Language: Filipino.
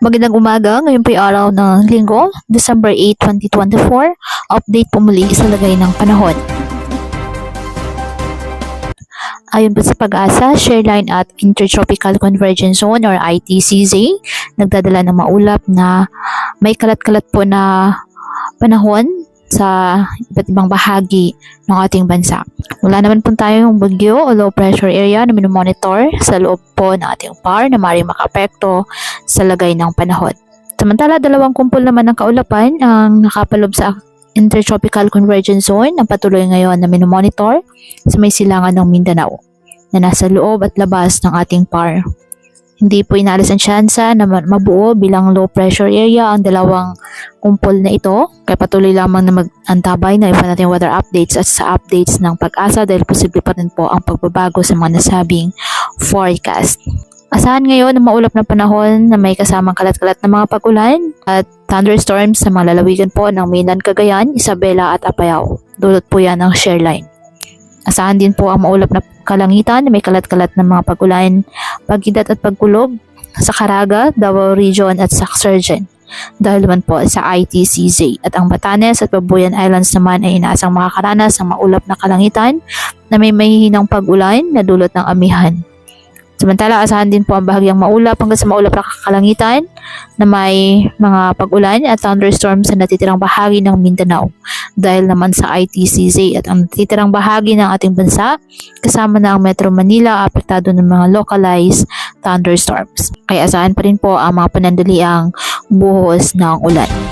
Magandang umaga, ngayon po ay araw ng Linggo, December 8, 2024. Update po muli sa lagay ng panahon. Ayon po sa Pag-asa, Shareline at Intertropical Convergence Zone or ITCZ, nagdadala ng maulap na may kalat-kalat po na panahon sa iba't ibang bahagi ng ating bansa. Wala naman po tayong bagyo o low pressure area na minomonitor sa loob po ng ating PAR na maaaring makaapekto sa lagay ng panahon. Samantala, dalawang kumpol naman ng kaulapan ang nakapalob sa Intertropical Convergence Zone ang patuloy ngayon na minomonitor sa may silangan ng Mindanao na nasa loob at labas ng ating PAR. Hindi po inaalis ang tsansa na mabuo bilang low pressure area ang dalawang kumpol na ito. Kaya patuloy lamang na mag-antabay na iba natin weather updates at sa updates ng Pag-asa dahil posible pa rin po ang pagbabago sa mga nasabing forecast. Asahan ngayon na maulap na panahon na may kasamang kalat-kalat na mga pag-ulan at thunderstorms sa mga lalawigan po ng mainland Cagayan, Isabela at Apayao. Dulot po yan ng Shareline. Asahan din po ang maulap na kalangitan na may kalat-kalat na mga pag-ulan, pag-idat at pagkulog sa Caraga, Davao Region at Saxargen dahil naman po sa ITCZ. At ang Batanes at Babuyan Islands naman ay inaasang makakaranas ng maulap na kalangitan na may mahihinang pag-ulan na dulot ng amihan. Samantala, asahan din po ang bahagyang maulap hanggang sa maulap na kalangitan na may mga pag-ulan at thunderstorms sa natitirang bahagi ng Mindanao dahil naman sa ITCZ at ang natitirang bahagi ng ating bansa kasama na ang Metro Manila apektado ng mga localized thunderstorms. Kaya asahan pa rin po ang mga panandaliang buhos ng ulan.